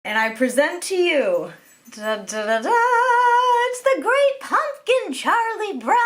And I present to you, da, da, da, da, it's the Great Pumpkin Charlie Brown.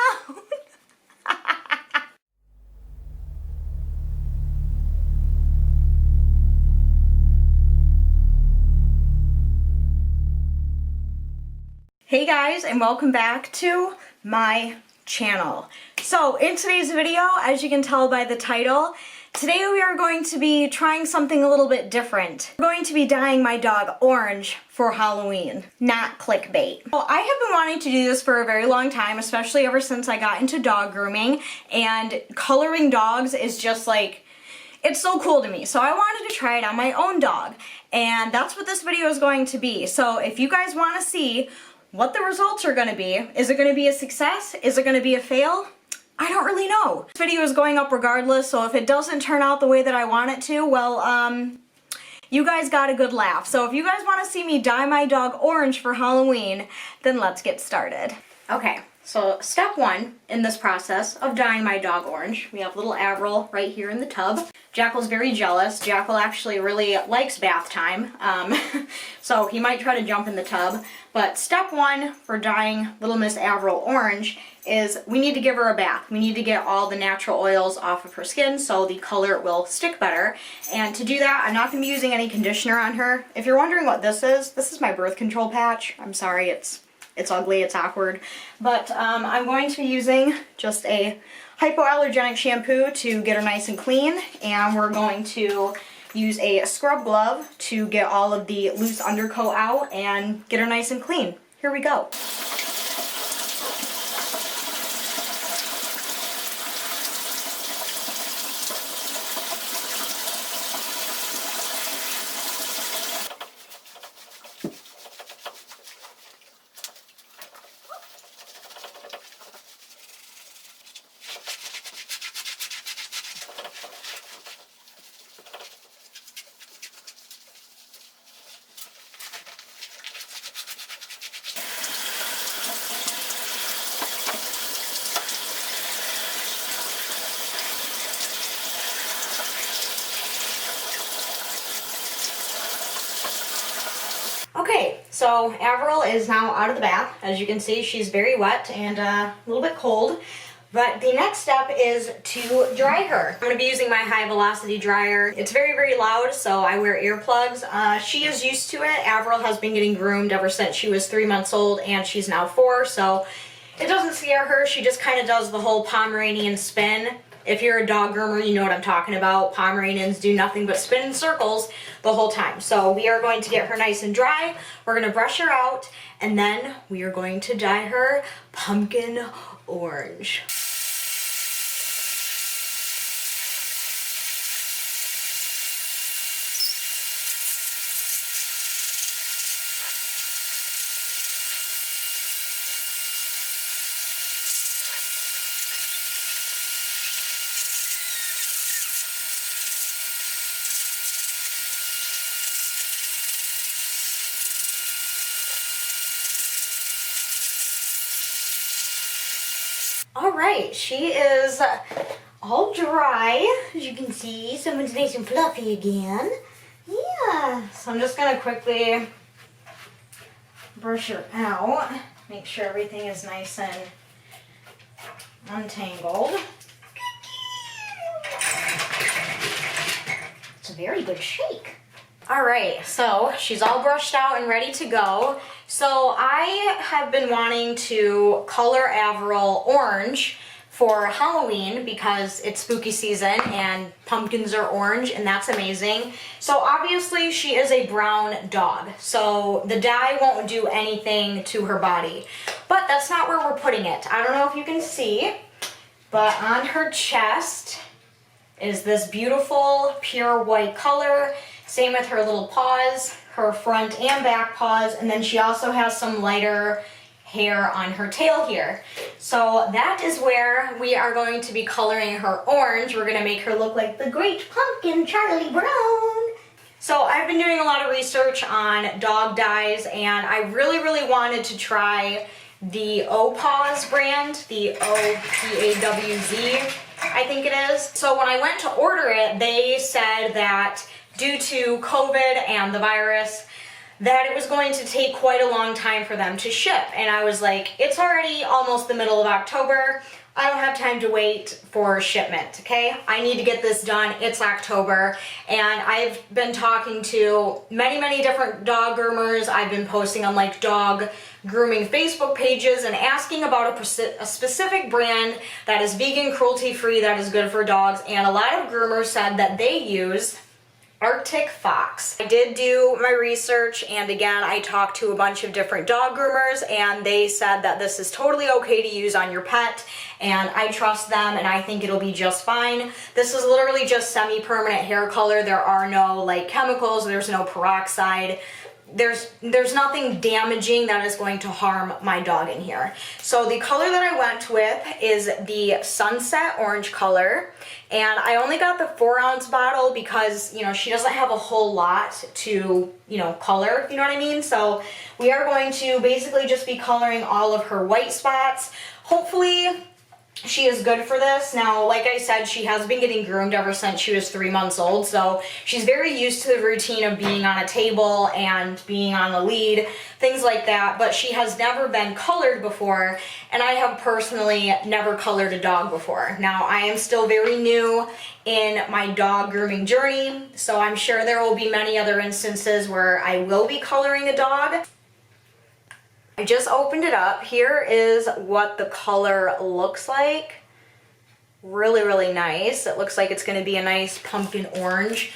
Hey guys, and welcome back to my channel. So in today's video, as you can tell by the title, today we are going to be trying something a little bit different. We're going to be dyeing my dog orange for Halloween, not clickbait. Well, I have been wanting to do this for a very long time, especially ever since I got into dog grooming, and coloring dogs is just like, it's so cool to me. So I wanted to try it on my own dog, and that's what this video is going to be. So if you guys want to see what the results are going to be, is it going to be a success? Is it going to be a fail? I don't really know. This video is going up regardless, so if it doesn't turn out the way that I want it to, well, you guys got a good laugh. So if you guys want to see me dye my dog orange for Halloween, then let's get started. Okay, so step one in this process of dyeing my dog orange, we have little Avril right here in the tub. Jackal's very jealous. Jackal actually really likes bath time, so he might try to jump in the tub. But step one for dyeing little Miss Avril orange is we need to give her a bath. We need to get all the natural oils off of her skin so the color will stick better. And to do that, I'm not going to be using any conditioner on her. If you're wondering what this is my birth control patch. I'm sorry, it's ugly, it's awkward. But I'm going to be using just a hypoallergenic shampoo to get her nice and clean, and we're going to use a scrub glove to get all of the loose undercoat out and get her nice and clean. Here we go. Okay, so Avril is now out of the bath. As you can see, she's very wet and a little bit cold. But the next step is to dry her. I'm going to be using my high velocity dryer. It's very, very loud, so I wear earplugs. She is used to it. Avril has been getting groomed ever since she was 3 months old, and she's now 4, so it doesn't scare her. She just kind of does the whole Pomeranian spin. If you're a dog groomer, you know what I'm talking about. Pomeranians do nothing but spin in circles the whole time. So we are going to get her nice and dry. We're going to brush her out, and then we are going to dye her pumpkin orange. Alright, she is all dry, as you can see. Someone's nice and fluffy again. Yeah, so I'm just going to quickly brush her out, make sure everything is nice and untangled. It's a very good shake. Alright, so she's all brushed out and ready to go. So I have been wanting to color Avril orange for Halloween because it's spooky season and pumpkins are orange, and that's amazing. So obviously she is a brown dog, so the dye won't do anything to her body. But that's not where we're putting it. I don't know if you can see, but on her chest is this beautiful pure white color. Same with her little paws, her front and back paws, and then she also has some lighter hair on her tail here. So that is where we are going to be coloring her orange. We're going to make her look like the Great Pumpkin Charlie Brown. So I've been doing a lot of research on dog dyes, and I really, really wanted to try the Opaws brand, the O-P-A-W-Z, I think it is. So when I went to order it, they said that due to COVID and the virus, that it was going to take quite a long time for them to ship. And I was like, it's already almost the middle of October. I don't have time to wait for shipment, okay? I need to get this done. It's October, and I've been talking to many different dog groomers. I've been posting on like dog grooming Facebook pages and asking about a specific brand that is vegan, cruelty-free, that is good for dogs, and a lot of groomers said that they use Arctic Fox. I did do my research, and again, I talked to a bunch of different dog groomers, and they said that this is totally okay to use on your pet, and I trust them, and I think it'll be just fine. This is literally just semi-permanent hair color. There are no like chemicals, there's no peroxide. There's nothing damaging that is going to harm my dog in here. So the color that I went with is the Sunset Orange color, and I only got the 4-ounce bottle because, you know, she doesn't have a whole lot to, you know, color, you know what I mean? So we are going to basically just be coloring all of her white spots. Hopefully she is good for this. Now, like I said, she has been getting groomed ever since she was 3 months old, so she's very used to the routine of being on a table and being on a lead, things like that, but she has never been colored before, and I have personally never colored a dog before. Now, I am still very new in my dog grooming journey, so I'm sure there will be many other instances where I will be coloring a dog. I just opened it up. Here is what the color looks like. Really nice. It looks like it's going to be a nice pumpkin orange.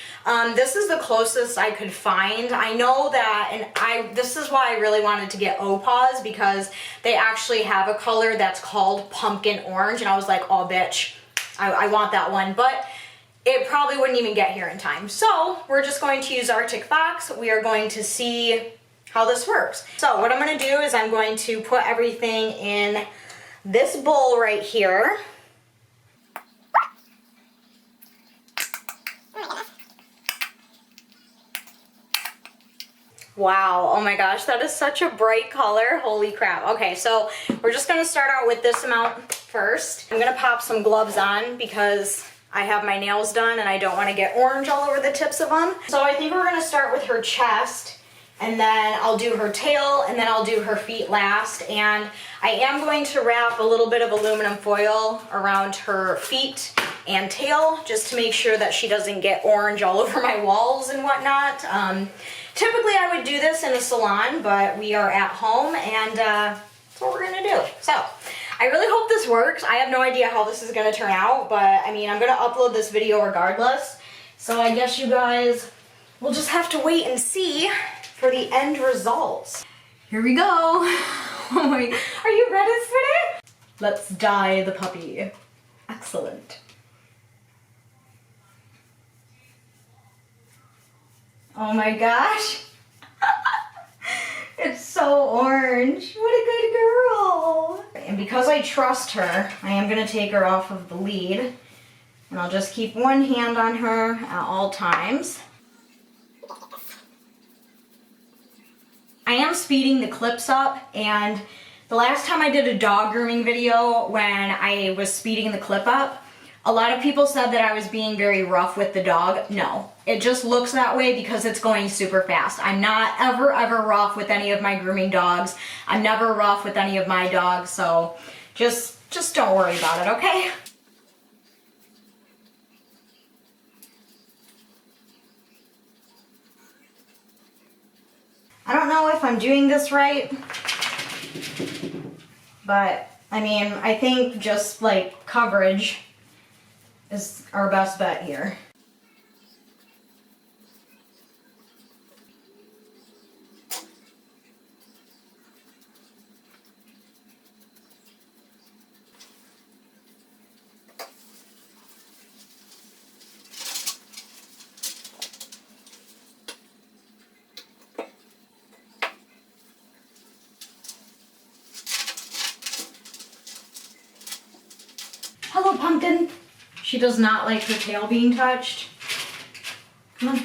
This is the closest I could find. I know that, and this is why I really wanted to get Opaw's, because they actually have a color that's called pumpkin orange, and I was like, oh bitch, I want that one, but it probably wouldn't even get here in time. So we're just going to use Arctic Fox. We are going to see how this works. So what I'm gonna do is I'm going to put everything in this bowl right here. Wow, oh my gosh, that is such a bright color. Holy crap. Okay, so we're just gonna start out with this amount first. I'm gonna pop some gloves on because I have my nails done and I don't wanna get orange all over the tips of them. So I think we're gonna start with her chest, and then I'll do her tail, and then I'll do her feet last. And I am going to wrap a little bit of aluminum foil around her feet and tail just to make sure that she doesn't get orange all over my walls and whatnot. Typically I would do this in a salon, but we are at home, and that's what we're gonna do. So I really hope this works. I have no idea how this is gonna turn out, but I mean, I'm gonna upload this video regardless. So I guess you guys will just have to wait and see for the end results. Here we go. Oh my, are you ready for it? Let's dye the puppy. Excellent. Oh my gosh. It's so orange. What a good girl. And because I trust her, I am gonna take her off of the lead, and I'll just keep one hand on her at all times. I am speeding the clips up, and the last time I did a dog grooming video when I was speeding the clip up, a lot of people said that I was being very rough with the dog. No, it just looks that way because it's going super fast. I'm not ever rough with any of my grooming dogs. I'm never rough with any of my dogs, so just don't worry about it, okay? I don't know if I'm doing this right, but I mean, I think just like coverage is our best bet here. Hello, Pumpkin. She does not like her tail being touched. Come on.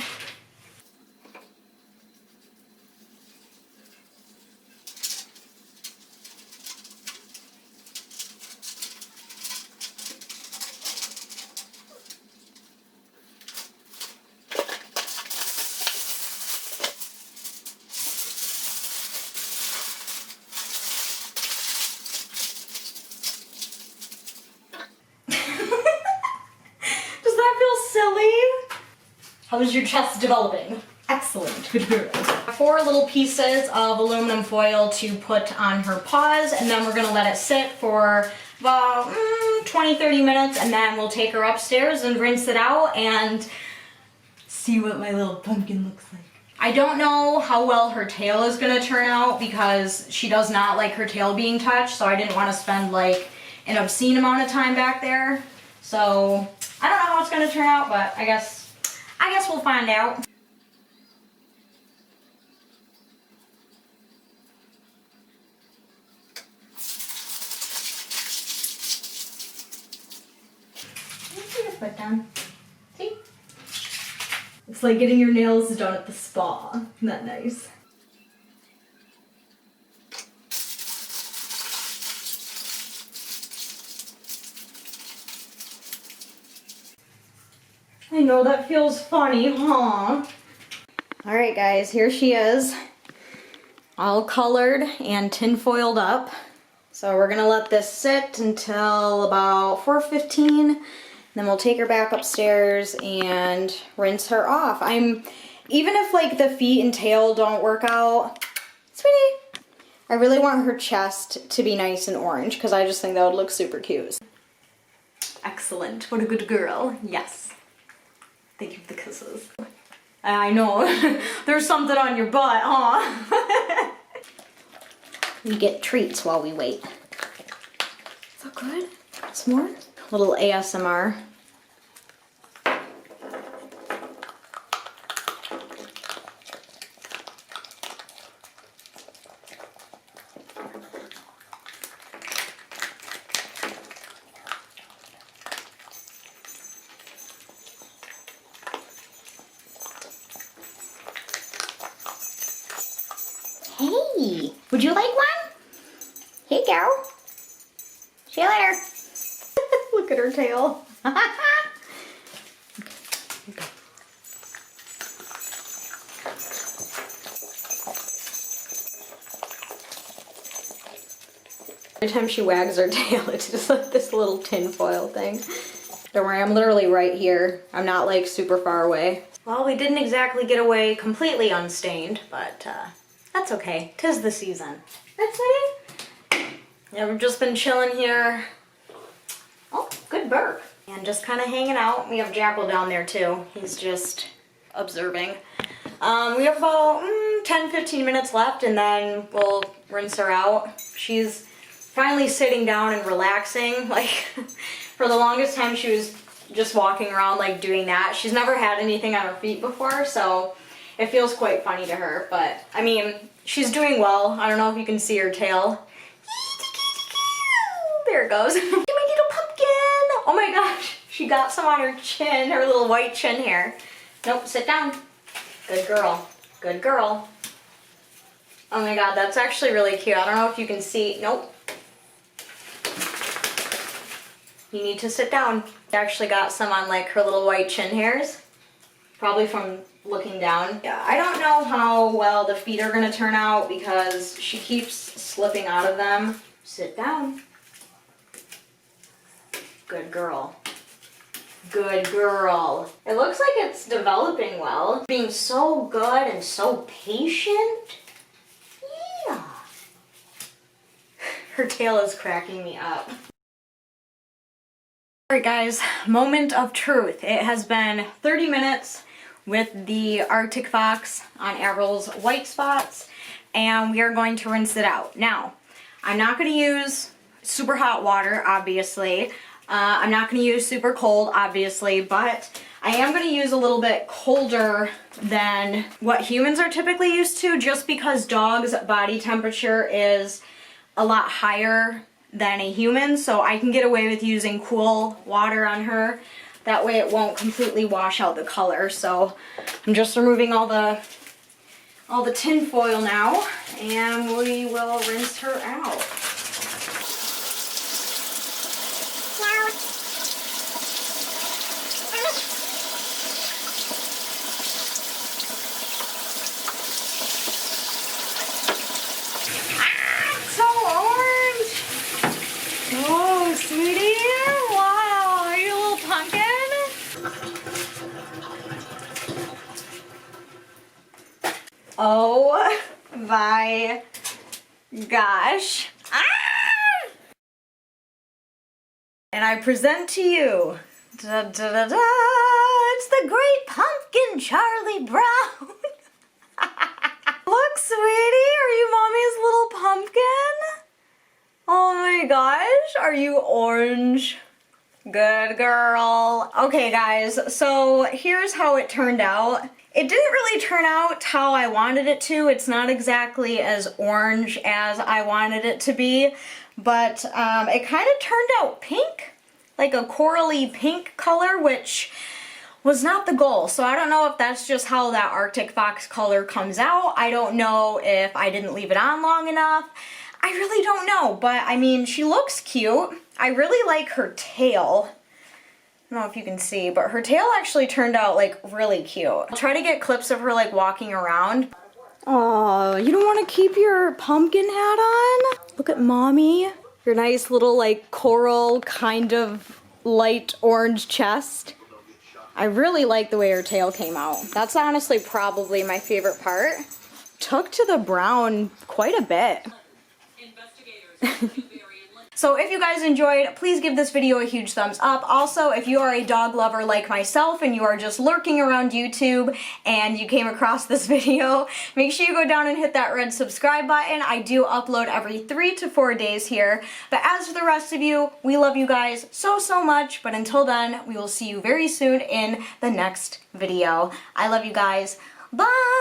How is your chest developing? Excellent, good girl. 4 little pieces of aluminum foil to put on her paws, and then we're gonna let it sit for about 20-30 minutes, and then we'll take her upstairs and rinse it out and see what my little pumpkin looks like. I don't know how well her tail is gonna turn out because she does not like her tail being touched, so I didn't want to spend like an obscene amount of time back there. So I don't know how it's gonna turn out, but I guess we'll find out. Put your foot down. See? It's like getting your nails done at the spa. Isn't that nice? I know that feels funny, huh? Alright guys, here she is. All colored and tinfoiled up. So we're gonna let this sit until about 4:15. Then we'll take her back upstairs and rinse her off. Even if like the feet and tail don't work out, sweetie, I really want her chest to be nice and orange because I just think that would look super cute. Excellent, what a good girl, yes. Thank you for the kisses. I know, there's something on your butt, huh? We get treats while we wait. Is that good? Some more? Little ASMR. Hey, would you like one? Hey, girl. See you later. Look at her tail. Every time she wags her tail, it's just like this little tinfoil thing. Don't worry, I'm literally right here. I'm not like super far away. Well, we didn't exactly get away completely unstained, but that's okay. 'Tis the season. That's it. Yeah, we've just been chilling here. Oh, good burp. And just kind of hanging out. We have Jackal down there too. He's just observing. We have about 10-15 minutes left and then we'll rinse her out. She's finally sitting down and relaxing. Like, for the longest time she was just walking around like doing that. She's never had anything on her feet before, so it feels quite funny to her. But, I mean, she's doing well. I don't know if you can see her tail. There it goes. My little pumpkin! Oh my gosh, she got some on her chin, her little white chin hair. Nope, sit down. Good girl. Good girl. Oh my god, that's actually really cute. I don't know if you can see. Nope. You need to sit down. She actually got some on like her little white chin hairs. Probably from looking down. Yeah, I don't know how well the feet are gonna turn out because she keeps slipping out of them. Sit down. Good girl. Good girl. It looks like it's developing well. Being so good and so patient. Yeah. Her tail is cracking me up. Alright guys, moment of truth. It has been 30 minutes with the Arctic Fox on Avril's white spots, and we are going to rinse it out. Now, I'm not going to use super hot water, obviously. I'm not going to use super cold, obviously, but I am going to use a little bit colder than what humans are typically used to, just because dogs' body temperature is a lot higher than a human, so I can get away with using cool water on her. That way it won't completely wash out the color. So I'm just removing all the tin foil now, and we will rinse her out. Oh my gosh. Ah! And I present to you, da, da, da, da, it's the Great Pumpkin Charlie Brown. Look, sweetie, are you mommy's little pumpkin? Oh my gosh, are you orange? Good girl. Okay guys, so here's how it turned out. It didn't really turn out how I wanted it to. It's not exactly as orange as I wanted it to be, but it kind of turned out pink, like a corally pink color, which was not the goal. So I don't know if that's just how that Arctic Fox color comes out. I don't know if I didn't leave it on long enough. I really don't know, but I mean, she looks cute. I really like her tail. I don't know if you can see, but her tail actually turned out like really cute. I'll try to get clips of her like walking around. Oh, you don't want to keep your pumpkin hat on? Look at mommy. Your nice little like coral kind of light orange chest. I really like the way her tail came out. That's honestly probably my favorite part. Took to the brown quite a bit. So if you guys enjoyed, please give this video a huge thumbs up. Also, if you are a dog lover like myself and you are just lurking around YouTube and you came across this video, make sure you go down and hit that red subscribe button. I do upload every 3 to 4 days here. But as for the rest of you, we love you guys so, so much. But until then, we will see you very soon in the next video. I love you guys. Bye!